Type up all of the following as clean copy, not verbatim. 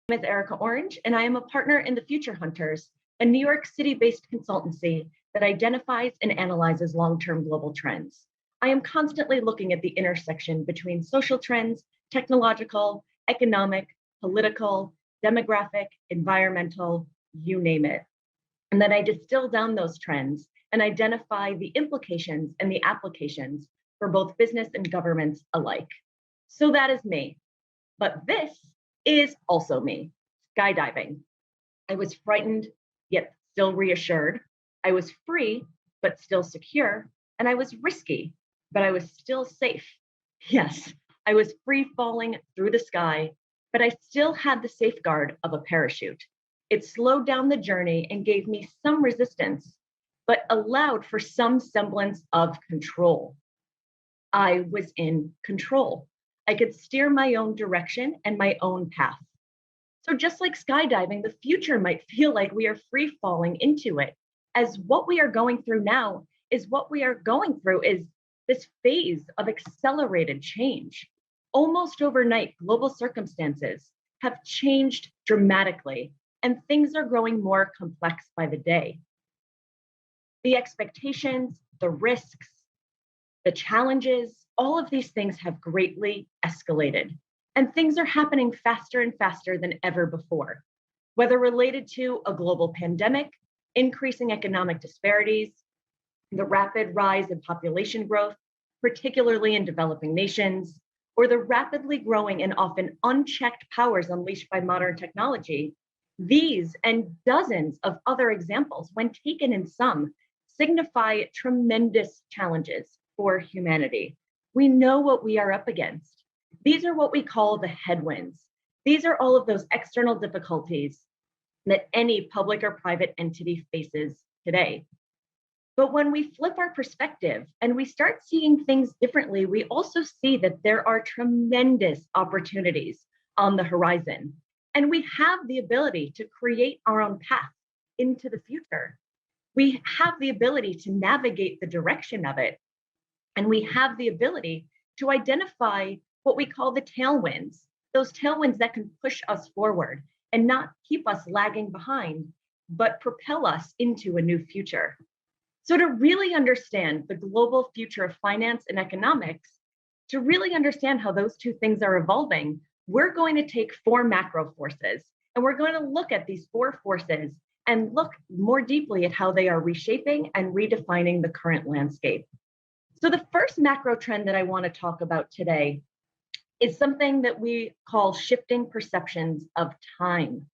My name is Eryka Orange, and I am a partner in the Future Hunters, a New York City-based consultancy that identifies and analyzes long-term global trends. I am constantly looking at the intersection between social trends, technological, economic, political, demographic, environmental, you name it. And then I distill down those trends and identify the implications and the applications for both business and governments alike. So that is me. But this is also me, skydiving. I was frightened, yet still reassured. I was free, but still secure. And I was risky, but I was still safe. Yes, I was free falling through the sky, but I still had the safeguard of a parachute. It slowed down the journey and gave me some resistance, but allowed for some semblance of control. I was in control. I could steer my own direction and my own path. So just like skydiving, the future might feel like we are free falling into it, as what we are going through now is this phase of accelerated change. Almost overnight, global circumstances have changed dramatically, and things are growing more complex by the day. The expectations, the risks, the challenges, all of these things have greatly escalated, and things are happening faster and faster than ever before, whether related to a global pandemic, increasing economic disparities, the rapid rise in population growth, particularly in developing nations, or the rapidly growing and often unchecked powers unleashed by modern technology. These and dozens of other examples, when taken in sum, signify tremendous challenges for humanity. We know what we are up against. These are what we call the headwinds. These are all of those external difficulties that any public or private entity faces today. But when we flip our perspective and we start seeing things differently, we also see that there are tremendous opportunities on the horizon. And we have the ability to create our own path into the future. We have the ability to navigate the direction of it. And we have the ability to identify what we call the tailwinds, those tailwinds that can push us forward and not keep us lagging behind, but propel us into a new future. So to really understand the global future of finance and economics, to really understand how those two things are evolving, we're going to take four macro forces, and we're going to look at these four forces and look more deeply at how they are reshaping and redefining the current landscape. So the first macro trend that I want to talk about today is something that we call shifting perceptions of time.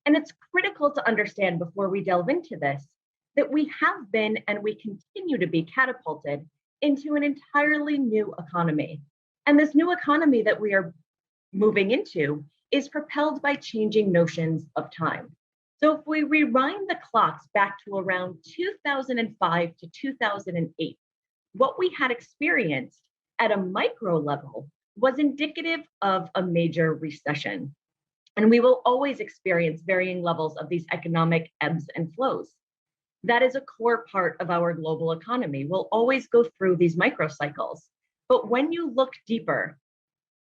And it's critical to understand before we delve into this, that we have been and we continue to be catapulted into an entirely new economy. And this new economy that we are moving into is propelled by changing notions of time. So if we rewind the clocks back to around 2005 to 2008, what we had experienced at a micro level was indicative of a major recession. And we will always experience varying levels of these economic ebbs and flows. That is a core part of our global economy. We'll always go through these microcycles. But when you look deeper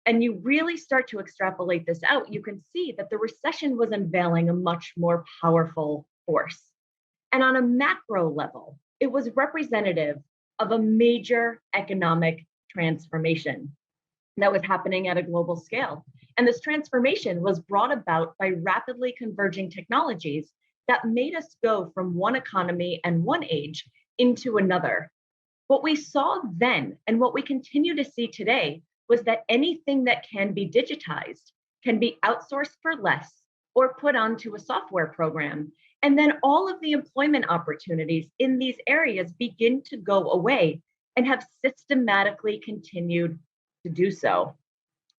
and you really start to extrapolate this out, you can see that the recession was unveiling a much more powerful force. And on a macro level, it was representative of a major economic transformation that was happening at a global scale. And this transformation was brought about by rapidly converging technologies that made us go from one economy and one age into another. What we saw then and what we continue to see today was that anything that can be digitized can be outsourced for less or put onto a software program. And then all of the employment opportunities in these areas begin to go away and have systematically continued to do so.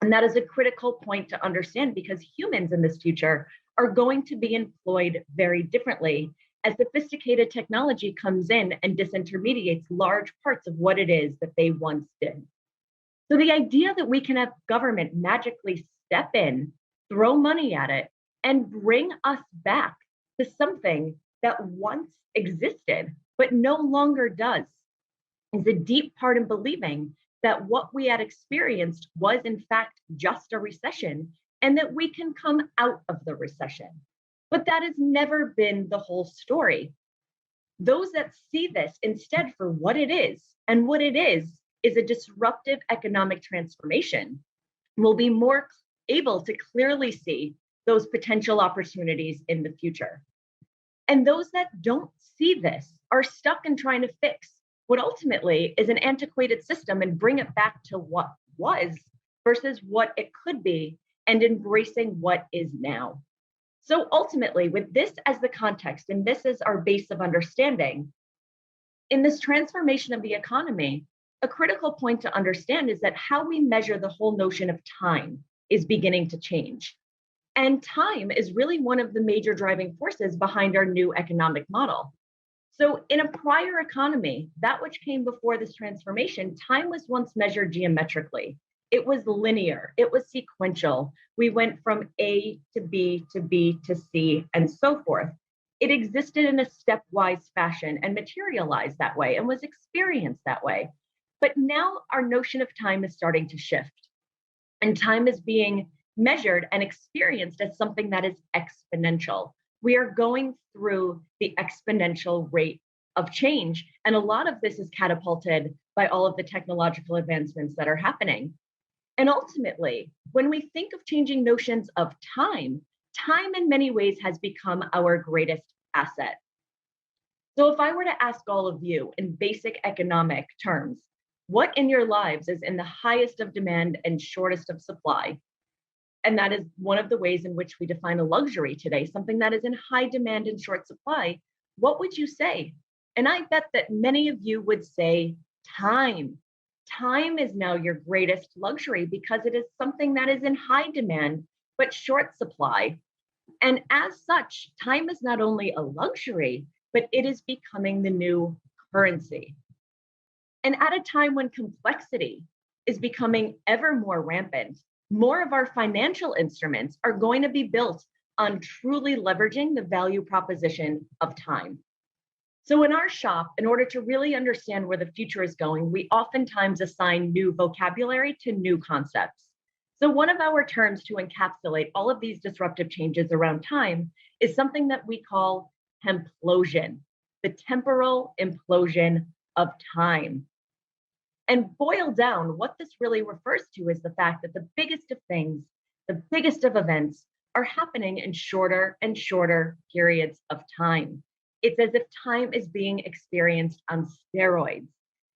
And that is a critical point to understand because humans in this future are going to be employed very differently as sophisticated technology comes in and disintermediates large parts of what it is that they once did. So the idea that we can have government magically step in, throw money at it, and bring us back to something that once existed, but no longer does, is a deep part in believing that what we had experienced was in fact just a recession and that we can come out of the recession. But that has never been the whole story. Those that see this instead for what it is, and what it is a disruptive economic transformation, will be more able to clearly see those potential opportunities in the future. And those that don't see this are stuck in trying to fix what ultimately is an antiquated system and bring it back to what was versus what it could be, and embracing what is now. So ultimately, with this as the context and this as our base of understanding, in this transformation of the economy, a critical point to understand is that how we measure the whole notion of time is beginning to change. And time is really one of the major driving forces behind our new economic model. So in a prior economy, that which came before this transformation, time was once measured geometrically. It was linear, it was sequential. We went from A to B to B to C and so forth. It existed in a stepwise fashion and materialized that way and was experienced that way. But now our notion of time is starting to shift, and time is being measured and experienced as something that is exponential. We are going through the exponential rate of change, and a lot of this is catapulted by all of the technological advancements that are happening. And ultimately, when we think of changing notions of time, time in many ways has become our greatest asset. So if I were to ask all of you in basic economic terms, what in your lives is in the highest of demand and shortest of supply? And that is one of the ways in which we define a luxury today, something that is in high demand and short supply. What would you say? And I bet that many of you would say time. Time is now your greatest luxury because it is something that is in high demand, but short supply. And as such, time is not only a luxury, but it is becoming the new currency. And at a time when complexity is becoming ever more rampant, more of our financial instruments are going to be built on truly leveraging the value proposition of time. So in our shop, in order to really understand where the future is going, we oftentimes assign new vocabulary to new concepts. So one of our terms to encapsulate all of these disruptive changes around time is something that we call templosion, the temporal implosion of time. And boiled down, what this really refers to is the fact that the biggest of things, the biggest of events are happening in shorter and shorter periods of time. It's as if time is being experienced on steroids.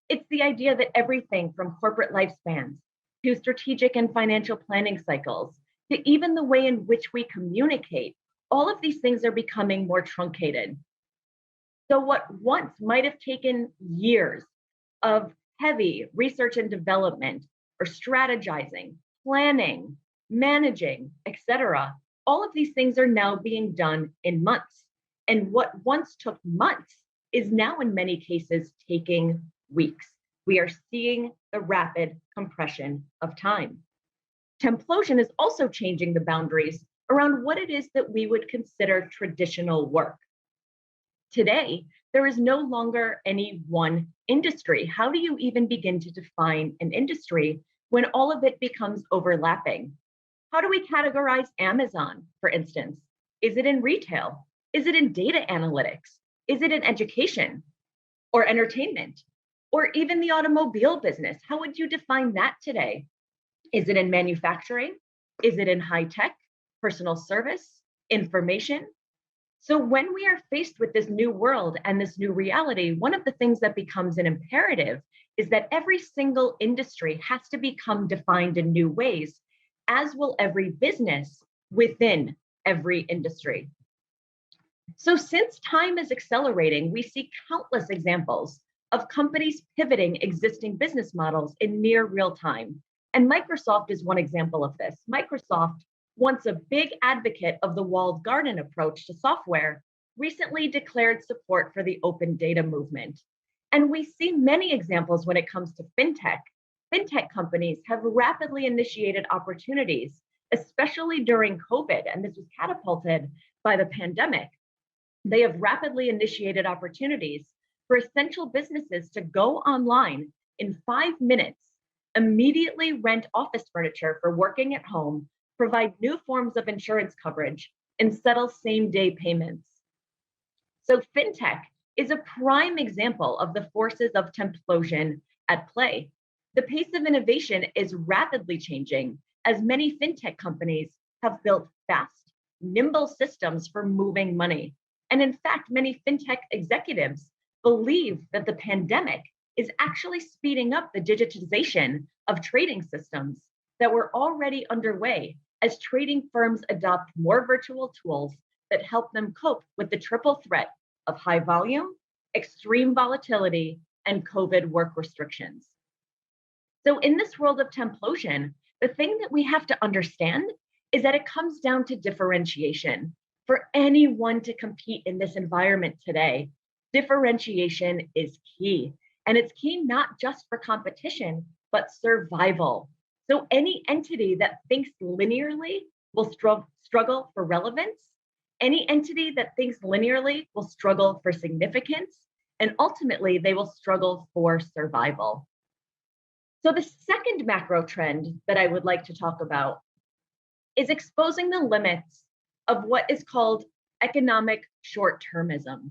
It's the idea that everything from corporate lifespans to strategic and financial planning cycles, to even the way in which we communicate, all of these things are becoming more truncated. So what once might have taken years of heavy research and development or strategizing, planning, managing, etc., all of these things are now being done in months. And what once took months is now in many cases taking weeks. We are seeing the rapid compression of time. Templosion is also changing the boundaries around what it is that we would consider traditional work. Today, there is no longer any one industry. How do you even begin to define an industry when all of it becomes overlapping? How do we categorize Amazon, for instance? Is it in retail? Is it in data analytics? Is it in education or entertainment? Or even the automobile business? How would you define that today? Is it in manufacturing? Is it in high tech, personal service, information? So when we are faced with this new world and this new reality, one of the things that becomes an imperative is that every single industry has to become defined in new ways, as will every business within every industry. So since time is accelerating, we see countless examples of companies pivoting existing business models in near real time. And Microsoft is one example of this. Microsoft, once a big advocate of the walled garden approach to software, recently declared support for the open data movement. And we see many examples when it comes to fintech. Fintech companies have rapidly initiated opportunities, especially during COVID, and this was catapulted by the pandemic. They have rapidly initiated opportunities for essential businesses to go online in 5 minutes, immediately rent office furniture for working at home, provide new forms of insurance coverage, and settle same-day payments. So fintech is a prime example of the forces of templosion at play. The pace of innovation is rapidly changing as many fintech companies have built fast, nimble systems for moving money. And in fact, many fintech executives believe that the pandemic is actually speeding up the digitization of trading systems that were already underway as trading firms adopt more virtual tools that help them cope with the triple threat of high volume, extreme volatility, and COVID work restrictions. So in this world of templosion, the thing that we have to understand is that it comes down to differentiation. For anyone to compete in this environment today, differentiation is key. And it's key not just for competition, but survival. So any entity that thinks linearly will struggle for relevance. Any entity that thinks linearly will struggle for significance. And ultimately, they will struggle for survival. So the second macro trend that I would like to talk about is exposing the limits of what is called economic short-termism.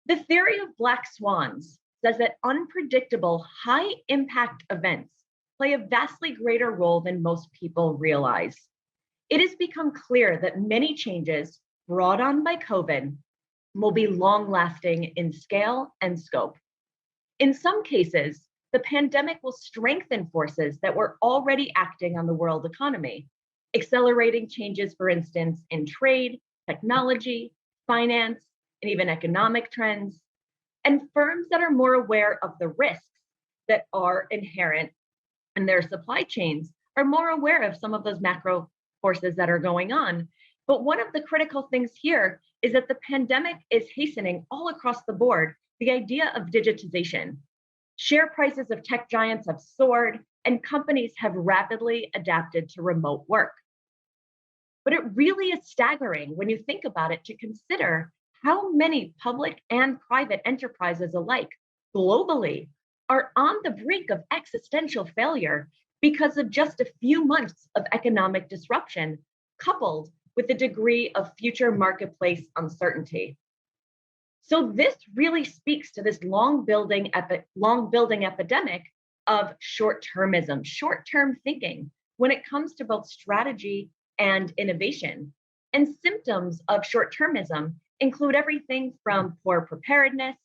The theory of black swans says that unpredictable, high-impact events play a vastly greater role than most people realize. It has become clear that many changes brought on by COVID will be long-lasting in scale and scope. In some cases, the pandemic will strengthen forces that were already acting on the world economy, accelerating changes, for instance, in trade, technology, finance, and even economic trends. And firms that are more aware of the risks that are inherent in their supply chains are more aware of some of those macro forces that are going on. But one of the critical things here is that the pandemic is hastening all across the board the idea of digitization. Share prices of tech giants have soared, and companies have rapidly adapted to remote work. But it really is staggering when you think about it to consider how many public and private enterprises alike globally are on the brink of existential failure because of just a few months of economic disruption, coupled with a degree of future marketplace uncertainty. So this really speaks to this long building epidemic of short-termism, short-term thinking when it comes to both strategy and innovation. And symptoms of short-termism include everything from poor preparedness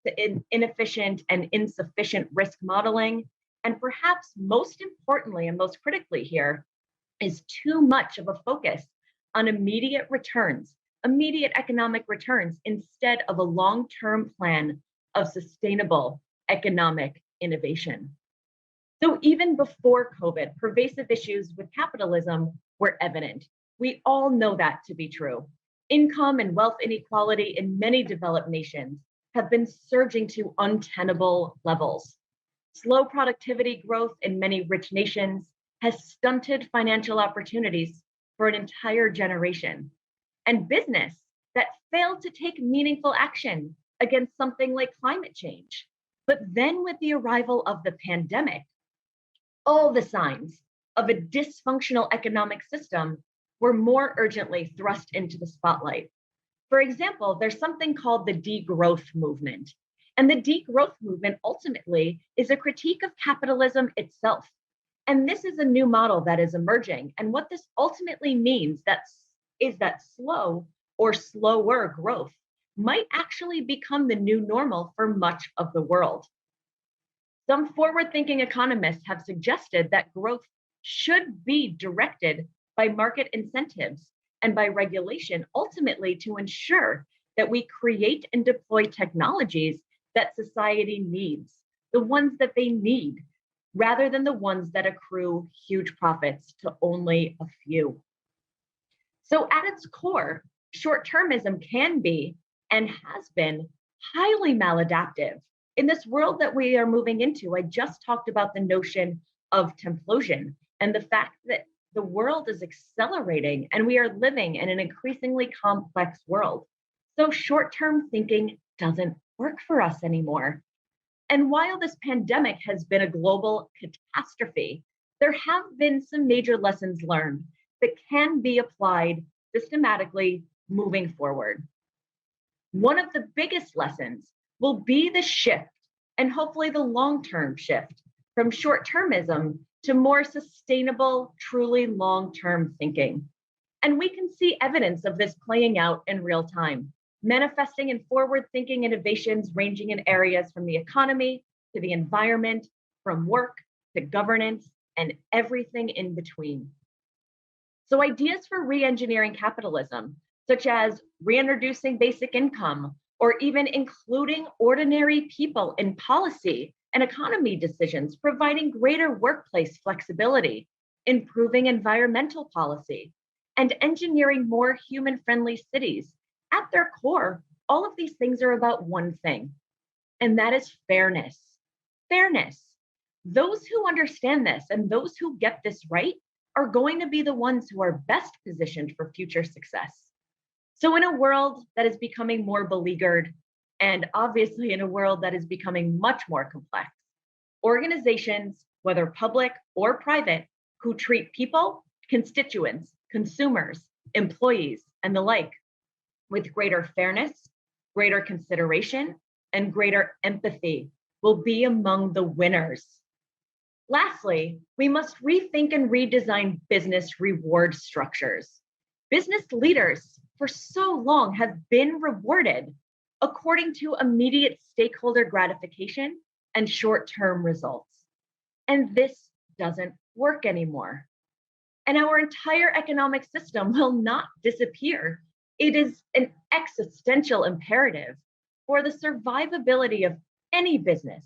to inefficient and insufficient risk modeling. And perhaps most importantly and most critically here is too much of a focus on immediate returns, immediate economic returns, instead of a long-term plan of sustainable economic innovation. So even before COVID, pervasive issues with capitalism were evident. We all know that to be true. Income and wealth inequality in many developed nations have been surging to untenable levels. Slow productivity growth in many rich nations has stunted financial opportunities for an entire generation. And business that failed to take meaningful action against something like climate change. But then with the arrival of the pandemic, all the signs of a dysfunctional economic system were more urgently thrust into the spotlight. For example, there's something called the degrowth movement. And the degrowth movement ultimately is a critique of capitalism itself. And this is a new model that is emerging. And what this ultimately means is that slow or slower growth might actually become the new normal for much of the world. Some forward-thinking economists have suggested that growth should be directed by market incentives and by regulation, ultimately to ensure that we create and deploy technologies that society needs, the ones that they need, rather than the ones that accrue huge profits to only a few. So at its core, short-termism can be and has been highly maladaptive. In this world that we are moving into, I just talked about the notion of templosion and the fact that the world is accelerating and we are living in an increasingly complex world. So short-term thinking doesn't work for us anymore. And while this pandemic has been a global catastrophe, there have been some major lessons learned that can be applied systematically moving forward. One of the biggest lessons will be the shift, and hopefully the long-term shift, from short-termism to more sustainable, truly long-term thinking. And we can see evidence of this playing out in real time, manifesting in forward-thinking innovations ranging in areas from the economy to the environment, from work to governance, and everything in between. So ideas for re-engineering capitalism, such as reintroducing basic income, or even including ordinary people in policy and economy decisions, providing greater workplace flexibility, improving environmental policy, and engineering more human-friendly cities. At their core, all of these things are about one thing, and that is fairness. Fairness. Those who understand this and those who get this right are going to be the ones who are best positioned for future success. So in a world that is becoming more beleaguered, and obviously in a world that is becoming much more complex, organizations, whether public or private, who treat people, constituents, consumers, employees, and the like with greater fairness, greater consideration, and greater empathy will be among the winners. Lastly, we must rethink and redesign business reward structures. Business leaders for so long have been rewarded according to immediate stakeholder gratification and short-term results. And this doesn't work anymore. And our entire economic system will not disappear. It is an existential imperative for the survivability of any business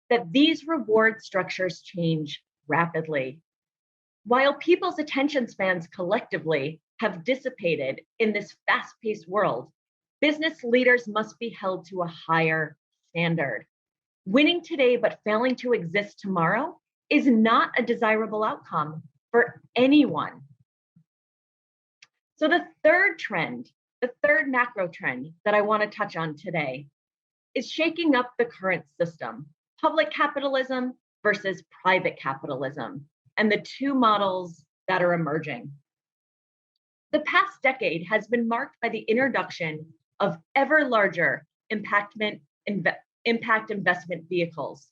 that these reward structures change rapidly. While people's attention spans collectively have dissipated in this fast-paced world, business leaders must be held to a higher standard. Winning today but failing to exist tomorrow is not a desirable outcome for anyone. So the third trend, the third macro trend that I want to touch on today is shaking up the current system, public capitalism versus private capitalism, and the two models that are emerging. The past decade has been marked by the introduction of ever larger impact investment vehicles.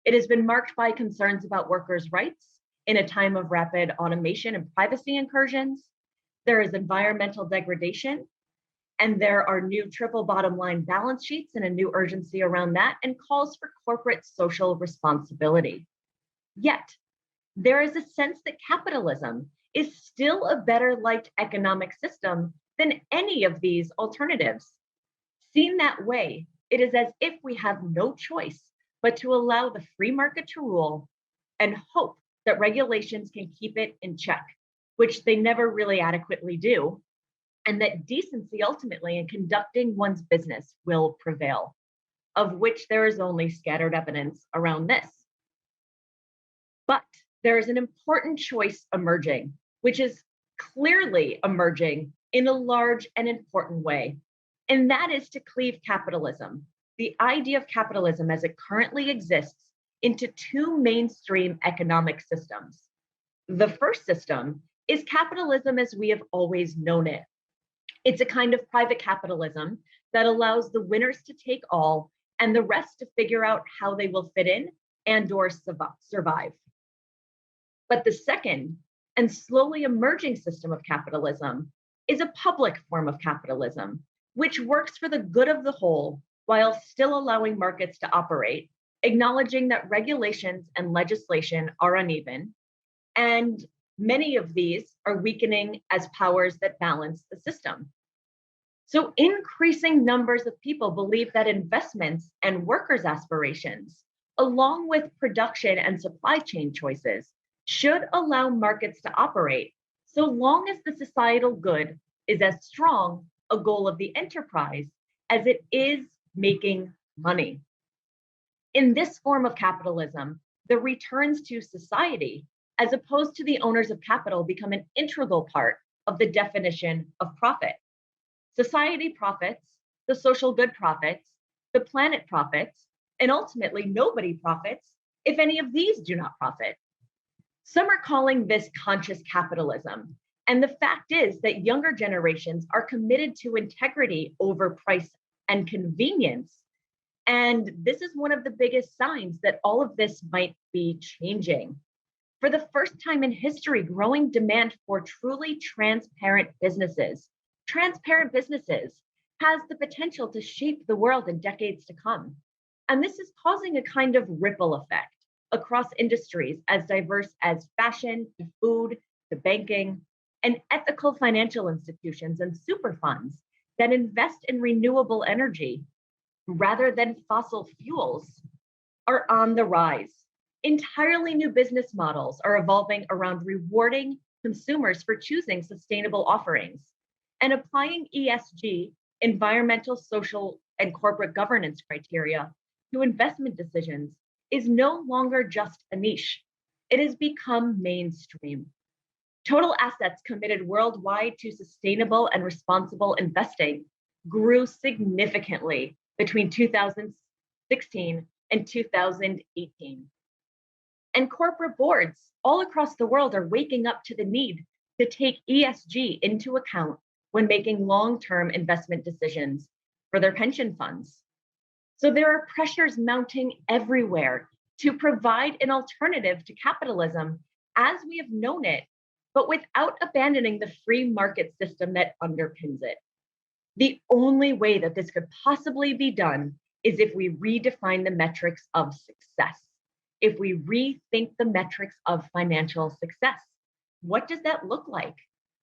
It has been marked by concerns about workers' rights in a time of rapid automation and privacy incursions. There is environmental degradation, and there are new triple bottom line balance sheets and a new urgency around that, and calls for corporate social responsibility. Yet, there is a sense that capitalism is still a better liked economic system than any of these alternatives. Seen that way, it is as if we have no choice but to allow the free market to rule and hope that regulations can keep it in check, which they never really adequately do, and that decency ultimately in conducting one's business will prevail, of which there is only scattered evidence around this. But there is an important choice emerging, which is clearly emerging in a large and important way, and that is to cleave capitalism, the idea of capitalism as it currently exists, into two mainstream economic systems. The first system is capitalism as we have always known it. It's a kind of private capitalism that allows the winners to take all and the rest to figure out how they will fit in and or survive. But the second and slowly emerging system of capitalism is a public form of capitalism, which works for the good of the whole while still allowing markets to operate, acknowledging that regulations and legislation are uneven, and many of these are weakening as powers that balance the system. So increasing numbers of people believe that investments and workers' aspirations, along with production and supply chain choices, should allow markets to operate so long as the societal good is as strong a goal of the enterprise as it is making money. In this form of capitalism, the returns to society, as opposed to the owners of capital, become an integral part of the definition of profit. Society profits, the social good profits, the planet profits, and ultimately nobody profits if any of these do not profit. Some are calling this conscious capitalism, And the fact is that younger generations are committed to integrity over price and convenience. And this is one of the biggest signs that all of this might be changing. For the first time in history, growing demand for truly transparent businesses has the potential to shape the world in decades to come. And this is causing a kind of ripple effect across industries as diverse as fashion, to food, to banking, and ethical financial institutions and super funds that invest in renewable energy rather than fossil fuels are on the rise. Entirely new business models are evolving around rewarding consumers for choosing sustainable offerings and applying ESG, environmental, social, and corporate governance criteria to investment decisions is no longer just a niche. It has become mainstream. Total assets committed worldwide to sustainable and responsible investing grew significantly between 2016 and 2018. And corporate boards all across the world are waking up to the need to take ESG into account when making long-term investment decisions for their pension funds. So there are pressures mounting everywhere to provide an alternative to capitalism as we have known it, but without abandoning the free market system that underpins it. The only way that this could possibly be done is if we redefine the metrics of success, if we rethink the metrics of financial success. What does that look like?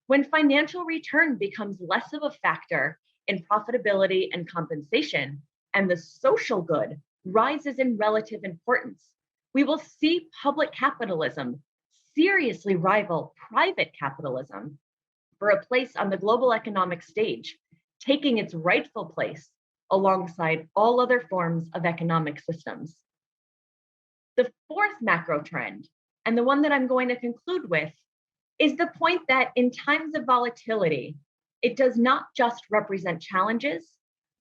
When financial return becomes less of a factor in profitability and compensation, and the social good rises in relative importance, we will see public capitalism seriously rival private capitalism for a place on the global economic stage, taking its rightful place alongside all other forms of economic systems. The fourth macro trend, and the one that I'm going to conclude with, is the point that in times of volatility, it does not just represent challenges,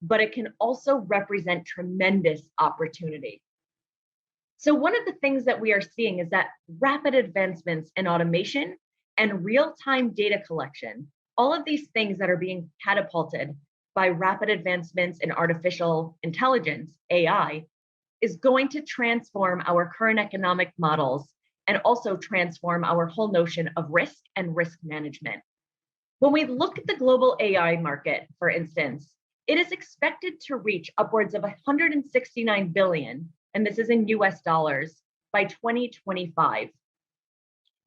but it can also represent tremendous opportunity. So one of the things that we are seeing is that rapid advancements in automation and real-time data collection, all of these things that are being catapulted by rapid advancements in artificial intelligence, AI, is going to transform our current economic models and also transform our whole notion of risk and risk management. When we look at the global AI market, for instance, it is expected to reach upwards of 169 billion, and this is in US dollars, by 2025.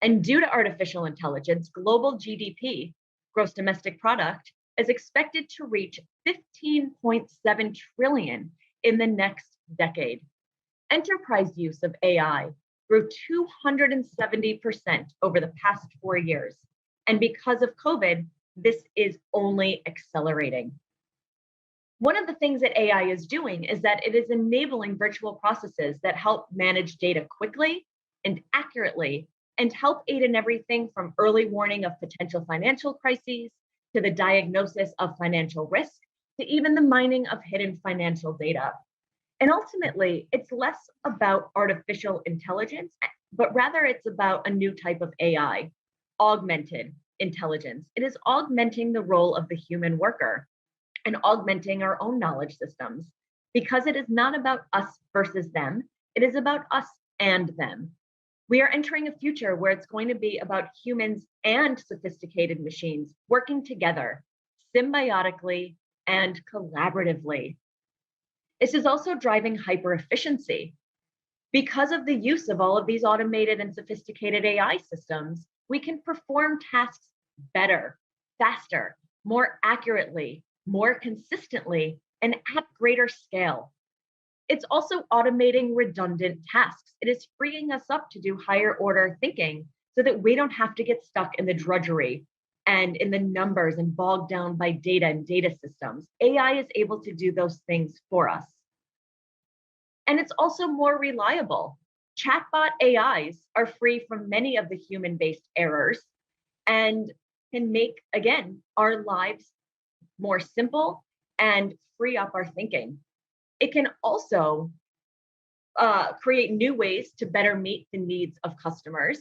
And due to artificial intelligence, global GDP, gross domestic product, is expected to reach 15.7 trillion in the next decade. Enterprise use of AI grew 270% over the past 4 years. And because of COVID, this is only accelerating. One of the things that AI is doing is that it is enabling virtual processes that help manage data quickly and accurately and help aid in everything from early warning of potential financial crises to the diagnosis of financial risk to even the mining of hidden financial data. And ultimately, it's less about artificial intelligence, but rather it's about a new type of AI, augmented intelligence. It is augmenting the role of the human worker and augmenting our own knowledge systems because it is not about us versus them. It is about us and them. We are entering a future where it's going to be about humans and sophisticated machines working together symbiotically and collaboratively. This is also driving hyper efficiency. Because of the use of all of these automated and sophisticated AI systems, we can perform tasks better, faster, more accurately, more consistently, and at greater scale. It's also automating redundant tasks. It is freeing us up to do higher order thinking so that we don't have to get stuck in the drudgery and in the numbers and bogged down by data and data systems. AI is able to do those things for us. And it's also more reliable. Chatbot AIs are free from many of the human-based errors and can make, again, our lives more simple and free up our thinking. It can also create new ways to better meet the needs of customers.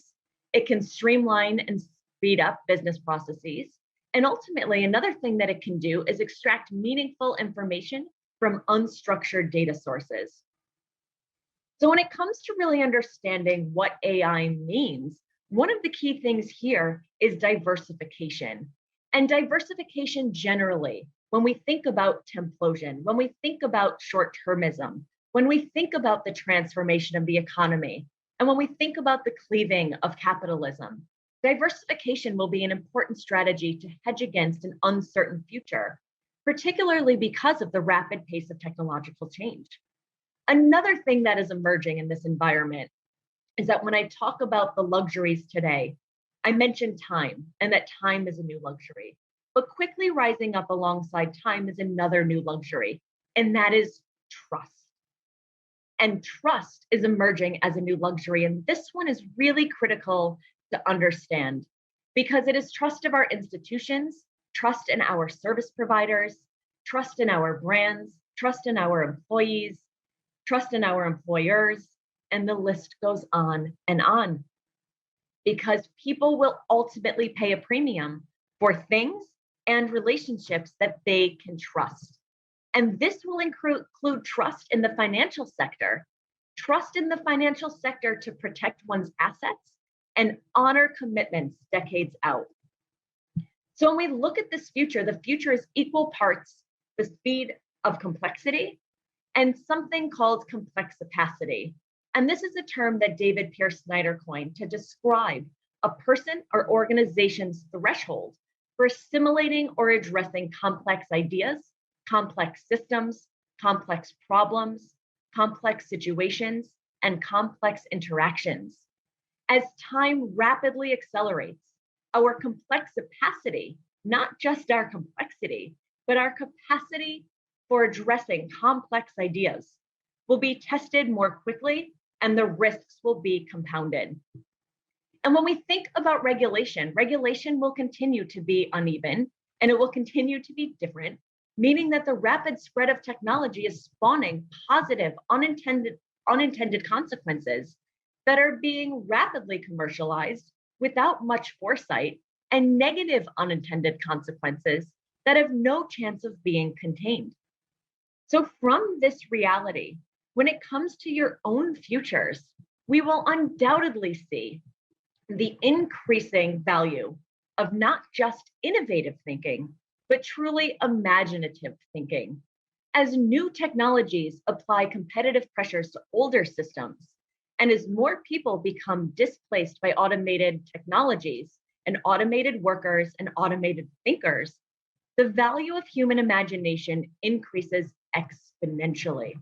It can streamline and speed up business processes. And ultimately, another thing that it can do is extract meaningful information from unstructured data sources. So when it comes to really understanding what AI means, one of the key things here is diversification. And diversification generally, when we think about templosion, when we think about short-termism, when we think about the transformation of the economy, and when we think about the cleaving of capitalism, diversification will be an important strategy to hedge against an uncertain future, particularly because of the rapid pace of technological change. Another thing that is emerging in this environment is that when I talk about the luxuries today, I mentioned time and that time is a new luxury. But quickly rising up alongside time is another new luxury, and that is trust. And trust is emerging as a new luxury. And this one is really critical to understand because it is trust of our institutions, trust in our service providers, trust in our brands, trust in our employees, trust in our employers, and the list goes on and on. Because people will ultimately pay a premium for things and relationships that they can trust. And this will include trust in the financial sector, trust in the financial sector to protect one's assets and honor commitments decades out. So when we look at this future, the future is equal parts the speed of complexity and something called complexopacity. And this is a term that David Pierce Snyder coined to describe a person or organization's threshold for assimilating or addressing complex ideas, complex systems, complex problems, complex situations, and complex interactions. As time rapidly accelerates, our complexopacity, not just our complexity, but our capacity for addressing complex ideas will be tested more quickly and the risks will be compounded. And when we think about regulation, regulation will continue to be uneven and it will continue to be different, meaning that the rapid spread of technology is spawning positive, unintended consequences that are being rapidly commercialized without much foresight and negative unintended consequences that have no chance of being contained. So from this reality, when it comes to your own futures, we will undoubtedly see the increasing value of not just innovative thinking, but truly imaginative thinking. As new technologies apply competitive pressures to older systems, and as more people become displaced by automated technologies and automated workers and automated thinkers, the value of human imagination increases exponentially.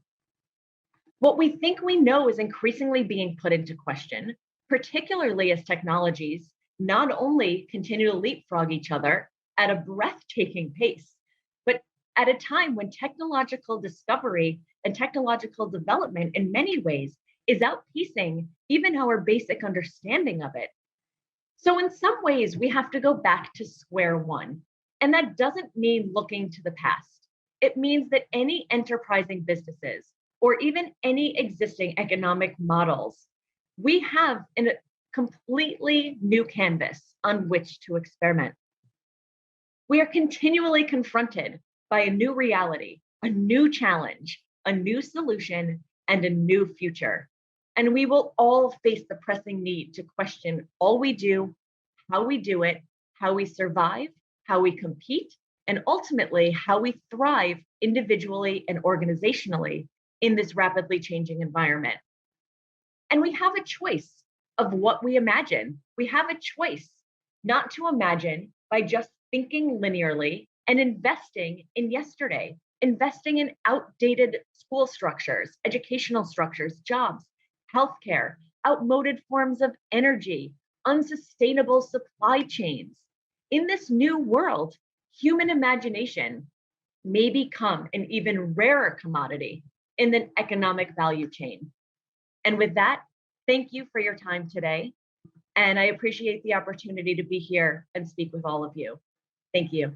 What we think we know is increasingly being put into question, particularly as technologies not only continue to leapfrog each other at a breathtaking pace, but at a time when technological discovery and technological development in many ways is outpacing even our basic understanding of it. So in some ways, we have to go back to square one. And that doesn't mean looking to the past. It means that any enterprising businesses or even any existing economic models, we have a completely new canvas on which to experiment. We are continually confronted by a new reality, a new challenge, a new solution, and a new future. And we will all face the pressing need to question all we do, how we do it, how we survive, how we compete, and ultimately how we thrive individually and organizationally in this rapidly changing environment. And we have a choice of what we imagine. We have a choice not to imagine by just thinking linearly and investing in yesterday, investing in outdated school structures, educational structures, jobs, healthcare, outmoded forms of energy, unsustainable supply chains. In this new world, human imagination may become an even rarer commodity in the economic value chain. And with that, thank you for your time today. And I appreciate the opportunity to be here and speak with all of you. Thank you.